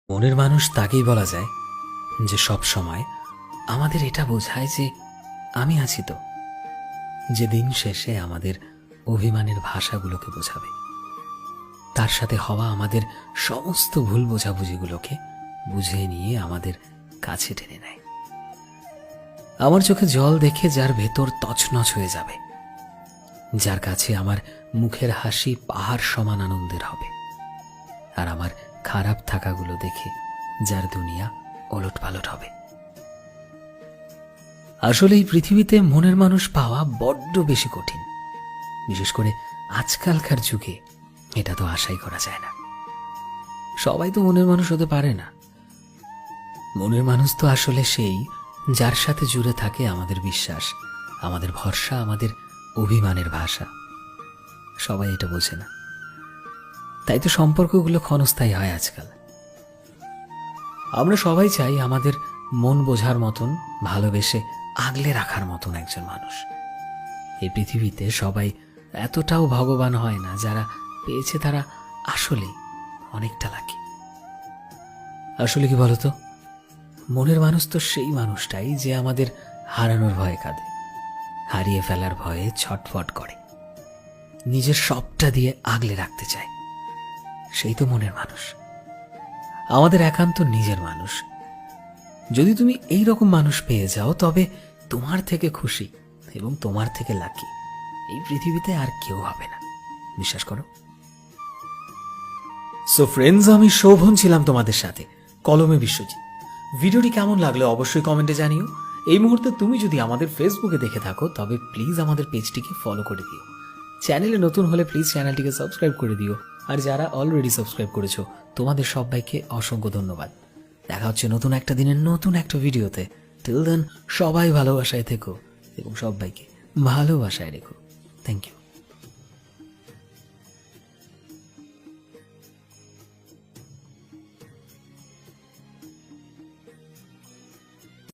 মনের মানুষ তাকেই বলা যায় যে সব সময় আমাদের এটা বোঝায় যে আমি আছি তো, যে দিন শেষে আমাদের অভিমানের ভাষাগুলোকে বোঝাবে, তার সাথে হওয়া আমাদের সমস্ত ভুল বোঝাবুঝিগুলোকে বুঝে নিয়ে আমাদের কাছে টেনে নেয়। আমার চোখে জল দেখে যার ভেতর তছনছ হয়ে যাবে, যার কাছে আমার মুখের হাসি পাহাড় সমান আনন্দের হবে, আর আমার খারাপ থাকাগুলো দেখে যার দুনিয়া ওলটপালট হবে। আসলে এই পৃথিবীতে মনের মানুষ পাওয়া বড্ড বেশি কঠিন, বিশেষ করে আজকালকার যুগে। এটা তো আশাই করা যায় না, সবাই তো মনের মানুষ হতে পারে না। মনের মানুষ তো আসলে সেই যার সাথে জুড়ে থাকে আমাদের বিশ্বাস, আমাদের ভরসা, আমাদের অভিমানের ভাষা। সবাই এটা বোঝে না, তাই তো সম্পর্কগুলো ক্ষণস্থায়ী হয় আজকাল। আমরা সবাই চাই আমাদের মন বোঝার মতন, ভালোবেসে আগলে রাখার মতন একজন মানুষ। এই পৃথিবীতে সবাই এতটাও ভগবান হয় না, যারা পেয়েছে তারা আসলেই অনেকটা লাকি। আসলে কি বলতো, মনের মানুষ তো সেই মানুষটাই যে আমাদের হারানোর ভয়ে কাঁদে, হারিয়ে ফেলার ভয়ে ছটফট করে, নিজের সবটা দিয়ে আগলে রাখতে চায়। সেই তো মনের মানুষ, আমাদের একান্ত নিজের মানুষ। যদি তুমি এই রকম মানুষ পেয়ে যাও, তবে তোমার থেকে খুশি এবং তোমার থেকে লাকি এই পৃথিবীতে আর কেউ হবে না, বিশ্বাস করো। সো ফ্রেন্ডস, আমি শোভন ছিলাম তোমাদের সাথে, কলমে বিশ্বজিৎ। ভিডিওটি কেমন লাগলো অবশ্যই কমেন্টে জানিও। এই মুহূর্তে তুমি যদি আমাদের ফেসবুকে দেখে থাকো, তবে প্লিজ আমাদের পেজটিকে ফলো করে দিও। চ্যানেলে নতুন হলে প্লিজ চ্যানেলটিকে সাবস্ক্রাইব করে দিও। আর যারা অলরেডি সাবস্ক্রাইব করেছো, তোমাদের সবাইকে অসংখ্য ধন্যবাদ। দেখা হচ্ছে নতুন একটা দিনের নতুন একটা ভিডিওতে। টিল দেন, সবাই ভালোবাসায় থেকো এবং সবাইকে ভালোবাসায় রেখো। Thank you.